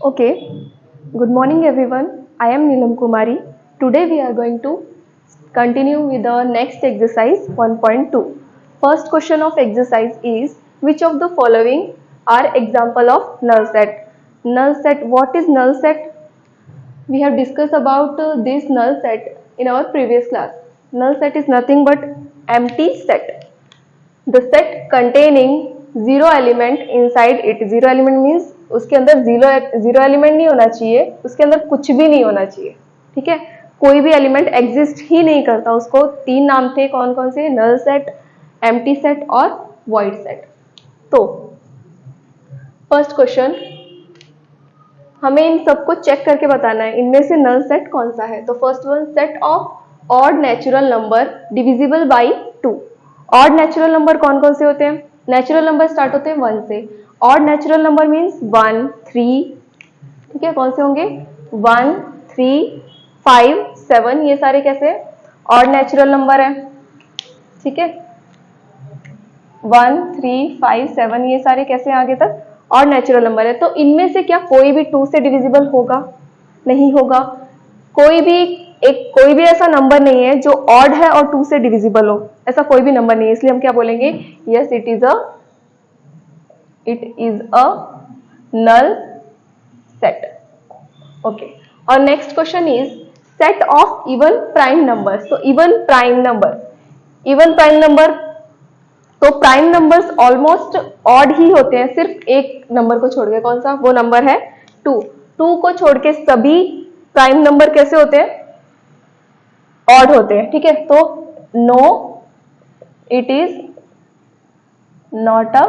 Okay, good morning everyone. I am Neelam Kumari. Today we are going to continue with the next exercise 1.2. First question of exercise is which of the following are example of null set? Null set, what is null set? We have discussed about this null set in our previous class. Null set is nothing but empty set. The set containing zero element inside it. Zero element means उसके अंदर zero element नहीं होना चाहिए, उसके अंदर कुछ भी नहीं होना चाहिए. ठीक है, कोई भी एलिमेंट एग्जिस्ट ही नहीं करता. उसको तीन नाम थे, कौन कौन से? नल सेट, एम्प्टी सेट और वॉइड सेट. तो फर्स्ट क्वेश्चन, हमें इन सबको चेक करके बताना है इनमें से नल सेट कौन सा है. तो first one, set of odd natural number divisible by 2. Odd natural number कौन कौन से होते हैं? नेचुरल नंबर स्टार्ट होते हैं 1 से. Odd natural number means 1, 3. ठीक है, कौन से होंगे? 1, 3, 5, 7. ये सारे कैसे ऑड नेचुरल नंबर है. ठीक है, 1, 3, 5, 7 ये सारे कैसे आगे तक ऑड नेचुरल नंबर है. तो इनमें से क्या कोई भी 2 से डिविजिबल होगा? नहीं होगा. कोई भी ऐसा नंबर नहीं है जो ऑड है और 2 से डिविजिबल हो. ऐसा कोई भी नंबर नहीं है. इसलिए हम क्या बोलेंगे? Yes, it is a null set. Okay, और next question is set of even prime number. तो इवन प्राइम नंबर, तो प्राइम नंबर्स ऑलमोस्ट ऑड ही होते हैं, सिर्फ एक नंबर को छोड़ के. कौन सा? वो नंबर है 2. 2 को छोड़ के सभी प्राइम नंबर कैसे होते हैं? ऑड होते हैं. ठीक है, तो no, it is not a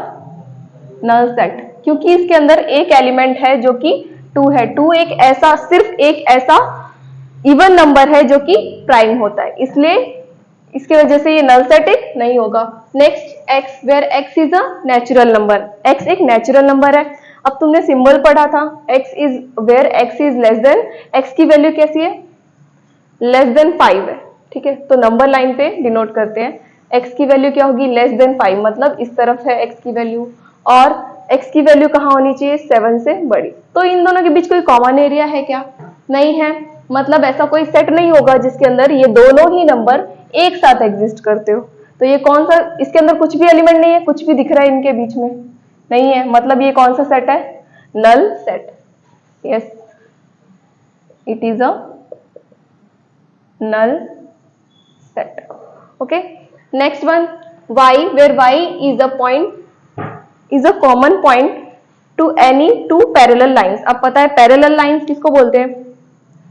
null set, क्योंकि इसके अंदर एक एलिमेंट है जो कि 2 है. 2 सिर्फ एक ऐसा इवन नंबर है जो कि प्राइम होता है, इसलिए इसके वजह से ये नल सेट एक नहीं होगा. Next, X, where X is a natural number. X एक नेचुरल नंबर है. अब तुमने सिंबल पढ़ा था, X is where X is less than, X की वैल्यू कैसी है? लेस देन 5 है. ठीक है, तो नंबर लाइन पे डिनोट करते हैं. एक्स की वैल्यू क्या होगी? लेस देन 5, मतलब इस तरफ है एक्स की वैल्यू, और एक्स की वैल्यू कहाँ होनी चाहिए? 7 से बड़ी. तो इन दोनों के बीच कोई कॉमन एरिया है क्या? नहीं है. मतलब ऐसा कोई सेट नहीं होगा जिसके अंदर ये दोनों ही नंबर एक साथ एग्जिस्ट करते हो. तो ये कौन सा? इसके अंदर कुछ भी एलिमेंट नहीं है, कुछ भी दिख रहा है इनके बीच में? नहीं है. मतलब ये कौन सा सेट है? Null set. Yes, it is a null set. Okay, next one, y, where y is a common point to any two parallel lines. अब पता है parallel lines किसको बोलते हैं?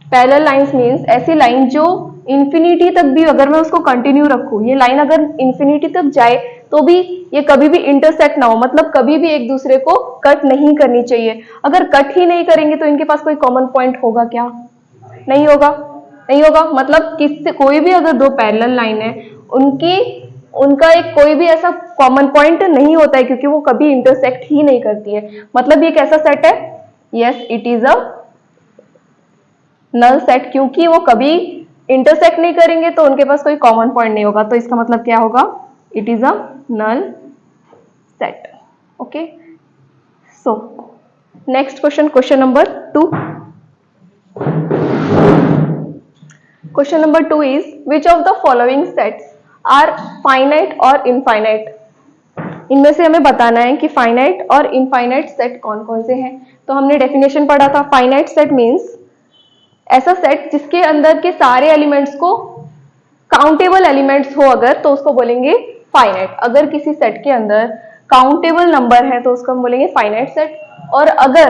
पैरेलल लाइंस मीन्स ऐसी लाइन जो इंफिनिटी तक भी अगर मैं उसको कंटिन्यू रखूं, ये लाइन अगर इंफिनिटी तक जाए तो भी ये कभी भी इंटरसेक्ट ना हो, मतलब कभी भी एक दूसरे को कट नहीं करनी चाहिए. अगर कट ही नहीं करेंगे तो इनके पास कोई कॉमन पॉइंट होगा क्या? नहीं होगा. मतलब किससे कोई भी अगर दो पैरेलल लाइन है उनका एक कोई भी ऐसा कॉमन पॉइंट नहीं होता है, क्योंकि वो कभी इंटरसेक्ट ही नहीं करती है. मतलब ये कैसा सेट है? Yes, it is a null set, क्योंकि वो कभी इंटरसेक्ट नहीं करेंगे तो उनके पास कोई कॉमन पॉइंट नहीं होगा. तो इसका मतलब क्या होगा? It is a null set. Okay, so next question, question number 2. Question number 2 is which of the following sets are finite और infinite? इनमें से हमें बताना है कि फाइनाइट और इनफाइनाइट सेट कौन कौन से हैं. तो हमने डेफिनेशन पढ़ा था. फाइनाइट सेट मीन्स ऐसा सेट जिसके अंदर के सारे एलिमेंट्स को काउंटेबल एलिमेंट्स हो अगर, तो उसको बोलेंगे फाइनाइट. अगर किसी सेट के अंदर काउंटेबल नंबर है तो उसको हम बोलेंगे फाइनाइट सेट. और अगर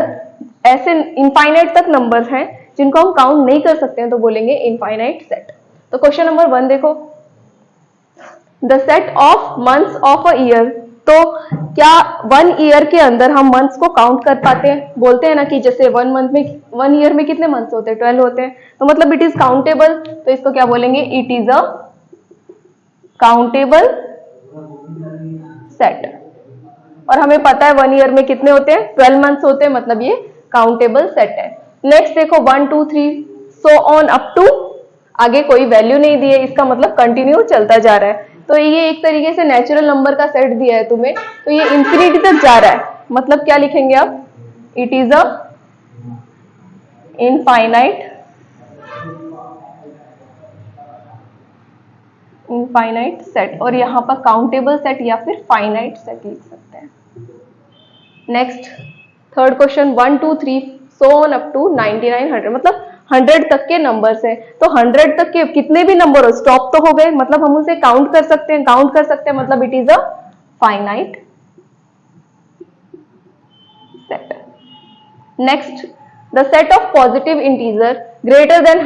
ऐसे इनफाइनाइट तक नंबर्स हैं जिनको हम काउंट नहीं कर सकते हैं तो बोलेंगे इनफाइनाइट सेट. तो क्वेश्चन नंबर 1 देखो, the set of months of a year. तो क्या 1 ईयर के अंदर हम मंथ्स को काउंट कर पाते हैं? बोलते हैं ना कि जैसे 1 ईयर में कितने मंथ्स होते हैं? 12 होते हैं. तो मतलब इट इज काउंटेबल. तो इसको क्या बोलेंगे? It is a countable set. और हमें पता है 1 ईयर में कितने होते हैं? 12 मंथ्स होते हैं, मतलब ये काउंटेबल सेट है. नेक्स्ट देखो 1, 2, 3 सो ऑन अप टू, आगे कोई वैल्यू नहीं दी है, इसका मतलब कंटिन्यू चलता जा रहा है. तो ये एक तरीके से नेचुरल नंबर का सेट दिया है तुम्हें, तो ये इंफिनिटी तक जा रहा है. मतलब क्या लिखेंगे आप? It is a infinite set, और यहाँ पर काउंटेबल सेट या फिर फाइनाइट सेट लिख सकते हैं। Next third question 1 2 3 so on up to 99 100, मतलब 100 तक के नंबर्स है। तो 100 तक के कितने भी नंबर हो, स्टॉप तो हो गए, मतलब हम उसे काउंट कर सकते हैं, मतलब it is a finite set. Next the set of positive integer greater than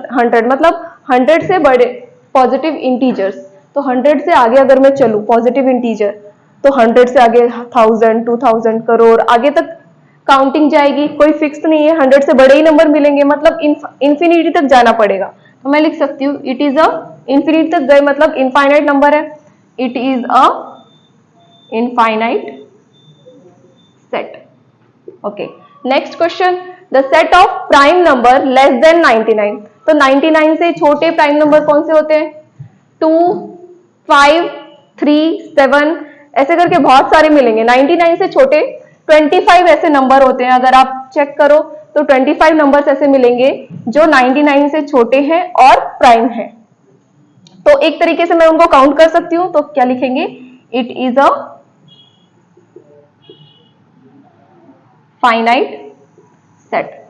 100, मतलब 100 से बड़े पॉजिटिव इंटीजर्स। तो 100 से आगे अगर मैं चलूं पॉजिटिव इंटीजर, तो 100 से आगे 1000 2000 करोड़ आगे तक काउंटिंग जाएगी, कोई फिक्स नहीं है, 100 से बड़े ही नंबर मिलेंगे, मतलब इंफिनिटी तक जाना पड़ेगा। तो मैं लिख सकती हूँ इट इज अ, इंफिनिटी तक गए मतलब इनफाइनाइट नंबर है, it is a infinite set. Okay, next question the set of prime number less than 99। तो 99 से छोटे प्राइम नंबर कौन से होते हैं? 2 5 3 7 ऐसे करके बहुत सारे मिलेंगे। 99 से छोटे 25 ऐसे नंबर होते हैं, अगर आप चेक करो तो 25 नंबर्स ऐसे मिलेंगे जो 99 से छोटे हैं और प्राइम है। तो एक तरीके से मैं उनको काउंट कर सकती हूं, तो क्या लिखेंगे? It is a finite set.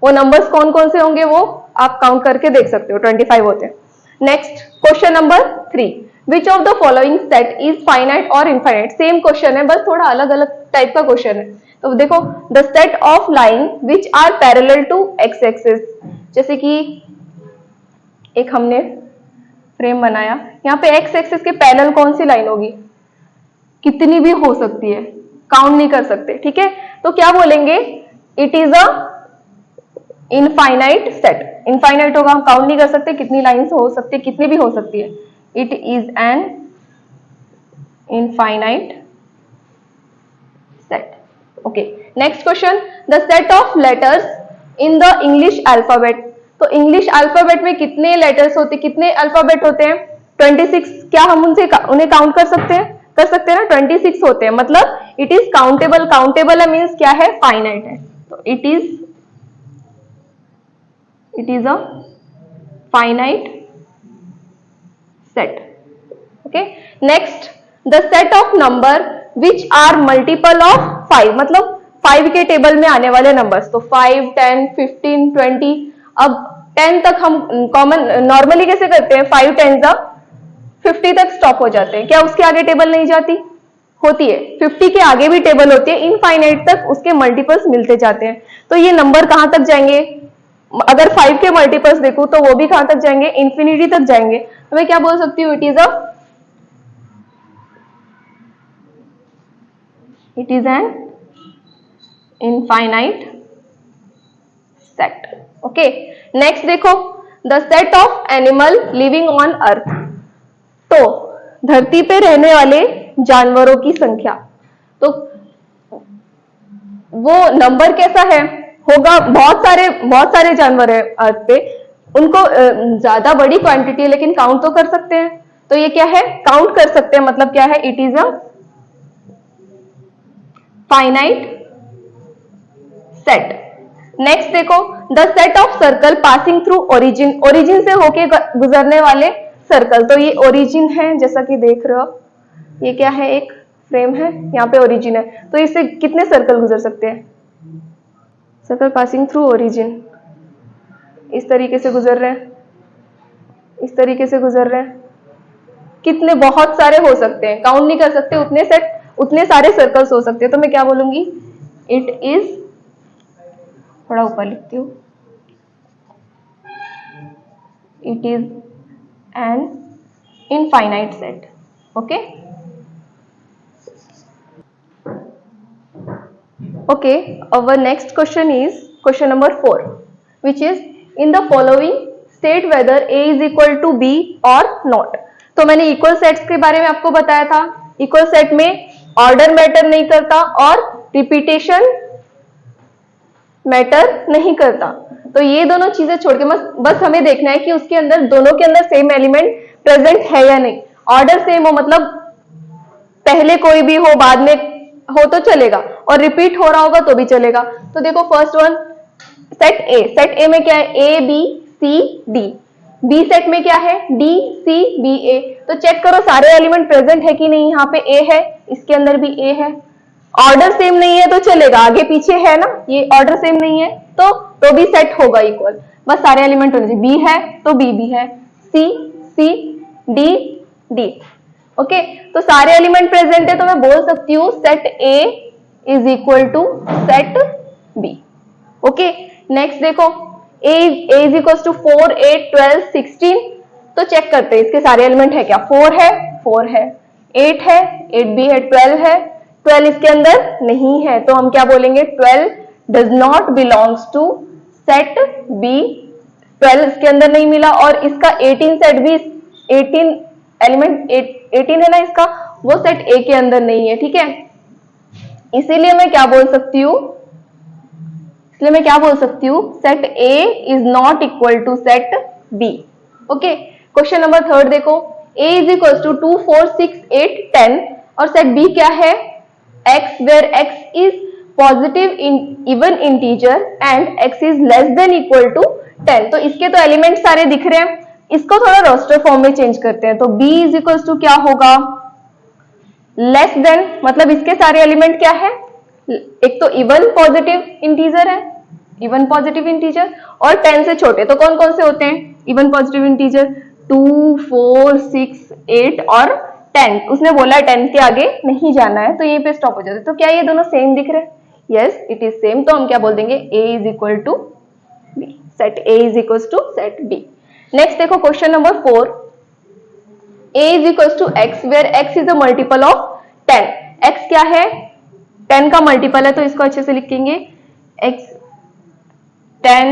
वो नंबर्स कौन कौन से होंगे वो आप काउंट करके देख सकते हो, 25 होते हैं। Next question number 3, which of the following set is finite और इनफाइनाइट। सेम क्वेश्चन है, बस थोड़ा अलग अलग टाइप का क्वेश्चन है। तो देखो the set of line which are parallel to X axis, जैसे कि एक हमने फ्रेम बनाया, यहाँ पे एक्स एक्सिस के पैरेलल कौन सी लाइन होगी? कितनी भी हो सकती है, काउंट नहीं कर सकते, ठीक है। तो क्या बोलेंगे? It is a infinite set. Infinite होगा, हम काउंट नहीं कर सकते कितनी लाइंस हो सकती है, कितनी भी हो सकती है। It is an infinite set. Okay, next question the set of letters in the English alphabet. तो इंग्लिश अल्फाबेट में कितने लेटर्स होते, कितने अल्फाबेट होते हैं? 26। क्या हम उन्हें काउंट कर सकते हैं? कर सकते हैं ना, 26 होते हैं, मतलब इट इज काउंटेबल। काउंटेबल है मीन्स क्या है? फाइनाइट है। तो it is a finite set. Okay, next the set of number which are multiple of 5, मतलब 5 के टेबल में आने वाले नंबर्स। तो 5 10 15 20। अब 10 तक हम कॉमन नॉर्मली कैसे करते हैं? 5 10 50 तक स्टॉप हो जाते हैं। क्या उसके आगे टेबल नहीं जाती? होती है। 50 के आगे भी टेबल होती है, इनफाइनाइट तक उसके मल्टीपल्स मिलते जाते हैं। तो ये नंबर कहां तक जाएंगे? अगर 5 के मल्टीपल्स देखूं तो वो भी कहां तक जाएंगे? इन्फिनिटी तक जाएंगे। तो मैं क्या बोल सकती हूँ? It is an infinite set. Okay, next देखो the set of animal living on earth. तो धरती पे रहने वाले जानवरों की संख्या, तो वो नंबर कैसा है? होगा बहुत सारे जानवर है अर्थ पे, उनको ज्यादा बड़ी क्वांटिटी है लेकिन काउंट तो कर सकते हैं। तो ये क्या है? काउंट कर सकते हैं, मतलब क्या है? It is a finite set. Next देखो the set of circle passing through origin. Origin से होके गुजरने वाले सर्कल, तो ये ओरिजिन है जैसा कि देख रहे हो, ये क्या है? एक फ्रेम है, यहाँ पे ओरिजिन है। तो इससे कितने सर्कल गुजर सकते हैं? सर्कल पासिंग थ्रू ओरिजिन इस तरीके से गुजर रहे हैं, इस तरीके से गुजर रहे हैं। कितने? बहुत सारे हो सकते हैं, काउंट नहीं कर सकते, उतने सारे सर्कल्स हो सकते हैं। तो मैं क्या बोलूंगी? इट इज, थोड़ा ऊपर लिखती हूँ, it is an infinite set. Okay, okay, our next question is question number 4, which is in the following state whether a is equal to b or not। तो मैंने इक्वल सेट्स के बारे में आपको बताया था। इक्वल सेट में order matter नहीं करता और रिपीटेशन मैटर नहीं करता। तो ये दोनों चीजें छोड़ के बस हमें देखना है कि उसके अंदर, दोनों के अंदर सेम एलिमेंट प्रेजेंट है या नहीं। ऑर्डर सेम हो, मतलब पहले कोई भी हो बाद में हो तो चलेगा, और रिपीट हो रहा होगा तो भी चलेगा। तो देखो फर्स्ट वन सेट ए में क्या है, A B C D, B set में क्या है, डी सी बी ए। तो चेक करो सारे एलिमेंट प्रेजेंट है कि नहीं, यहाँ पे ए है, इसके अंदर भी ए है, ऑर्डर सेम नहीं है तो चलेगा, आगे पीछे है ना, ये ऑर्डर सेम नहीं है तो भी सेट होगा इक्वल, बस सारे एलिमेंट होने चाहिए, बी है तो बी भी है, सी सी डी डी। ओके, तो सारे एलिमेंट प्रेजेंट है तो मैं बोल सकती हूँ set A is equal to set B. Okay, next देखो ए इज इक्वल टू 4 8 12 16। तो चेक करते हैं इसके सारे एलिमेंट है क्या, 4 है 4 है, 8 है 8 भी है, 12 है 12 इसके अंदर नहीं है, तो हम क्या बोलेंगे 12 does not belongs to set B, 12 इसके अंदर नहीं मिला, और इसका 18 सेट भी 18 एलिमेंट 18 है ना इसका, वो सेट ए के अंदर नहीं है। ठीक है, इसीलिए मैं क्या बोल सकती हूँ, set A is not equal to set B. Okay, question number 3 देखो, ए इज इक्वल टू 2 4 6 8 10 और सेट बी क्या है, x where x is positive in even integer and x is less than equal to 10। तो इसके तो element सारे दिख रहे हैं, इसको थोड़ा रोस्टर फॉर्म में चेंज करते हैं। तो b इज इक्वल टू क्या होगा, लेस देन, मतलब इसके सारे एलिमेंट क्या है, एक तो इवन पॉजिटिव इंटीजर है, इवन पॉजिटिव इंटीजर, और 10 से छोटे तो कौन कौन से होते हैं इवन पॉजिटिव इंटीजर, 2 4 6 8 और 10। उसने बोला 10 के आगे नहीं जाना है तो यहीं पे स्टॉप हो जाता है। तो क्या ये दोनों सेम दिख रहे हैं, यस इट इज सेम, तो हम क्या बोल देंगे a is equal to B, set a is equal to set b। Next देखो question number 4, a is equal to x where x is a multiple of 10। x क्या है, 10 का multiple है, तो इसको अच्छे से लिखेंगे x 10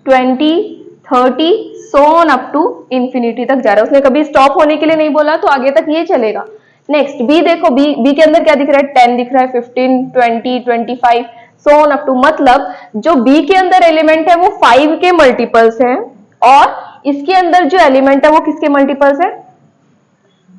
20 30 so on up to infinity तक जा रहा है, उसने कभी स्टॉप होने के लिए नहीं बोला, तो आगे तक ये चलेगा। नेक्स्ट बी देखो, बी के अंदर क्या दिख रहा है, 10 दिख रहा है, 15 20 25 सो ऑन अप टू, मतलब जो बी के अंदर एलिमेंट है वो 5 के मल्टीपल्स हैं, और इसके अंदर जो एलिमेंट है वो किसके मल्टीपल्स है,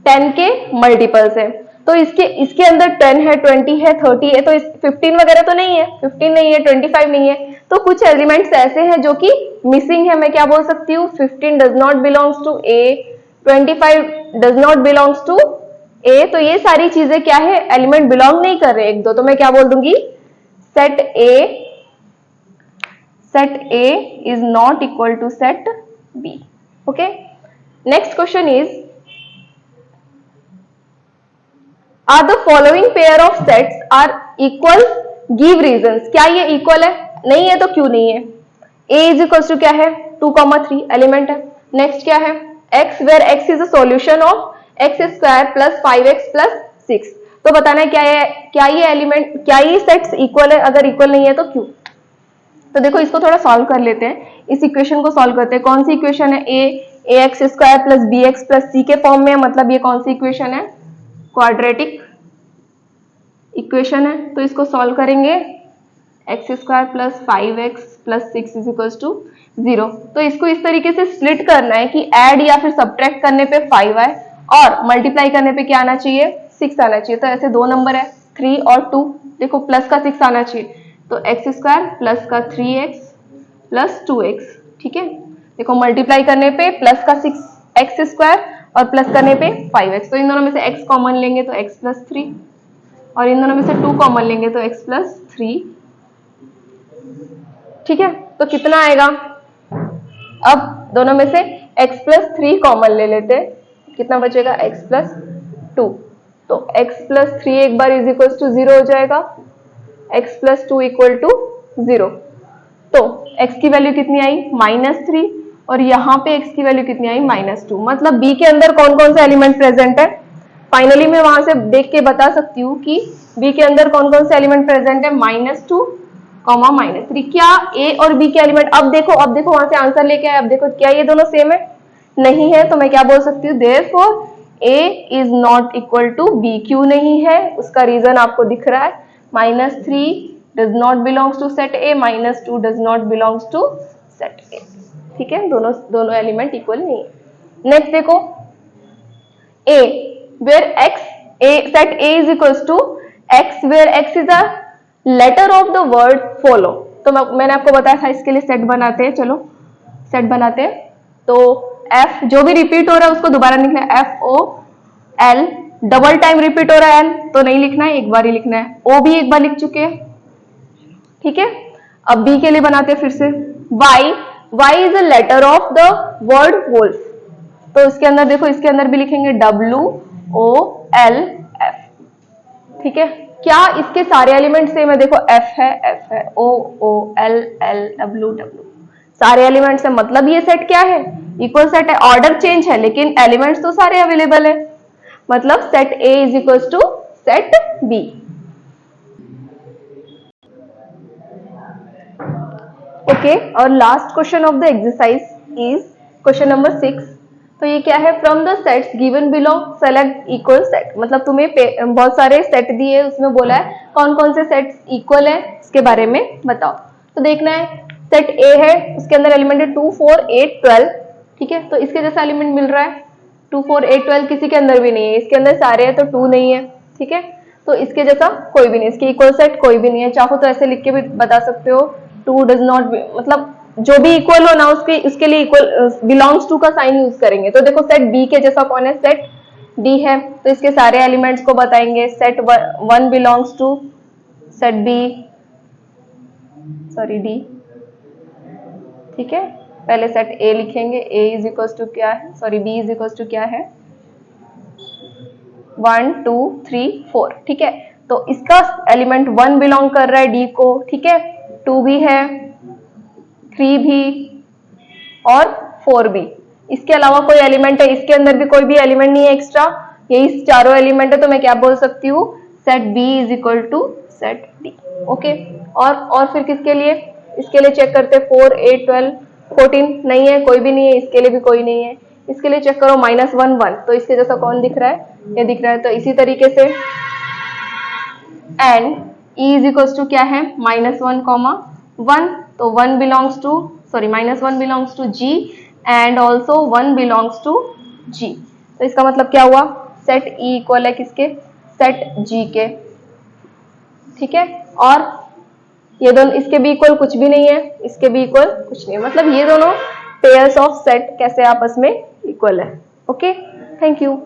10 के मल्टीपल्स है। तो इसके अंदर 10 है 20 है 30 है, तो 15 वगैरह तो नहीं है, 15 नहीं है 25 नहीं है, तो कुछ एलिमेंट्स ऐसे हैं जो कि मिसिंग है। मैं क्या बोल सकती हूँ, 15 does not belongs to A, 25 does not belongs to A, तो ये सारी चीजें क्या है, एलिमेंट बिलोंग नहीं कर रहे एक दो, तो मैं क्या बोल दूंगी, set A is not equal to set B. Okay, next question is, are the following pair of sets are equal, give reasons. क्या ये इक्वल है, नहीं है तो क्यों नहीं है। a इज इक्वल टू क्या है, 2,3 एलिमेंट है। नेक्स्ट क्या है, x where x is a solution of x square plus 5x plus 6। तो बताना है क्या ये एलिमेंट, क्या ये सेट्स इक्वल है, अगर इक्वल नहीं है तो क्यों। तो देखो इसको थोड़ा सॉल्व कर लेते हैं, इस इक्वेशन को सॉल्व करते हैं। कौन सी इक्वेशन है, ax square plus bx plus c के फॉर्म में, मतलब ये कौन सी इक्वेशन है, क्वाड्रेटिक इक्वेशन है। तो इसको सॉल्व करेंगे, X square plus 5x plus 6 is equal to 0। तो इसको इस तरीके से स्प्लिट करना है कि ऐड या फिर सब्ट्रैक्ट करने पे 5 आए और मल्टीप्लाई करने पे क्या आना चाहिए, 6 आना चाहिए। तो ऐसे दो नंबर है 3 और 2, देखो प्लस का 6 आना चाहिए, तो एक्स स्क्वायर प्लस का 3x प्लस 2x। ठीक है, देखो मल्टीप्लाई करने पे प्लस का 6x स्क्वायर और प्लस करने पे 5x, तो इन दोनों में से x कॉमन लेंगे तो x प्लस 3, और इन दोनों में से 2 कॉमन लेंगे तो x प्लस 3। ठीक है, तो कितना आएगा, अब दोनों में से x प्लस 3 कॉमन ले लेते हैं, कितना बचेगा, x प्लस 2। तो x प्लस 3 एक बार इज इक्वल टू 0 हो जाएगा, x प्लस 2 इक्वल टू 0। तो x की वैल्यू कितनी आई, -3, और यहाँ पे x की वैल्यू कितनी आई, -2। मतलब b के अंदर कौन कौन सा एलिमेंट प्रेजेंट है, फाइनली मैं वहां से देख के बता सकती हूँ कि b के अंदर कौन कौन से एलिमेंट प्रेजेंट है, -2, -3। क्या a और b के एलिमेंट, अब देखो वहां से आंसर लेके आए, अब देखो क्या ये दोनों सेम है, नहीं है, तो मैं क्या बोल सकती हूँ, therefore a is not equal to b। क्यों नहीं है, उसका रीजन आपको दिख रहा है, -3 does not belongs to set a, -2 does not belongs to set a। ठीक है, दोनों एलिमेंट इक्वल नहीं है। नेक्स्ट देखो, a where x, a set a is equals to x where x is a letter of the word follow. तो मैंने आपको बताया था इसके लिए सेट बनाते हैं, चलो सेट बनाते हैं। तो एफ जो भी रिपीट हो रहा है उसको दोबारा लिखना है, FOL। डबल टाइम रिपीट हो रहा है एल तो नहीं लिखना है, एक बार ही लिखना है। ओ भी एक बार लिख चुके हैं, ठीक है। अब बी के लिए बनाते हैं फिर से। Y is a letter of the word wolf. तो इसके अंदर देखो, इसके अंदर भी लिखेंगे WOLF, ठीक है। क्या इसके सारे एलिमेंट सेम है? देखो F है, OOLL W सारे एलिमेंट्स है, मतलब ये सेट क्या है? इक्वल सेट है। ऑर्डर चेंज है लेकिन एलिमेंट्स तो सारे अवेलेबल है, मतलब set A is equal to set B। Okay, और last question of the exercise is question number 6। तो ये क्या है? From the sets given below select equal set. मतलब तुम्हें बहुत सारे सेट दिए, उसमें बोला है कौन कौन से सेट्स इक्वल है, इसके बारे में बताओ। तो देखना है, सेट ए है, उसके अंदर एलिमेंट है 2 4 8 12, ठीक है। तो इसके जैसा एलिमेंट मिल रहा है 2 4 8 12 किसी के अंदर भी नहीं है, इसके अंदर सारे है तो 2 नहीं है, ठीक है। तो इसके जैसा कोई भी नहीं, इसके इक्वल सेट कोई भी नहीं है। चाहो तो ऐसे लिख के भी बता सकते हो, 2 डज नॉट, मतलब जो भी इक्वल हो ना उसके लिए इक्वल बिलोंग्स टू का साइन यूज करेंगे। तो देखो सेट बी के जैसा कौन है? सेट डी है, तो इसके सारे एलिमेंट्स को बताएंगे। Set 1 belongs to set B, sorry D, ठीक है। पहले सेट ए लिखेंगे, ए इज इक्वल टू क्या है, sorry B is equal to क्या है, 1 2 3 4, ठीक है। तो इसका एलिमेंट 1 बिलोंग कर रहा है डी को, ठीक है। 2 भी है, 3 भी और 4 भी। इसके अलावा कोई एलिमेंट है? इसके अंदर भी कोई भी एलिमेंट नहीं है एक्स्ट्रा, यही चारों एलिमेंट है। तो मैं क्या बोल सकती हूँ? Set B is equal to set D. Okay, और फिर किसके लिए? इसके लिए चेक करते 4 8 12 14 नहीं है, कोई भी नहीं है, इसके लिए भी कोई नहीं है। इसके लिए चेक करो -1 1, तो इसके जैसा कौन दिख रहा है? ये दिख रहा है। तो इसी तरीके से and E is equal to क्या है? -1 1, तो 1 belongs to, sorry -1 belongs to G and also 1 belongs to G. तो इसका मतलब क्या हुआ? सेट ई इक्वल है किसके? सेट जी के, ठीक है। और ये दोनों, इसके भी इक्वल कुछ भी नहीं है, इसके भी इक्वल कुछ नहीं है, मतलब ये दोनों पेयर्स ऑफ सेट कैसे आपस में इक्वल है। Okay, thank you.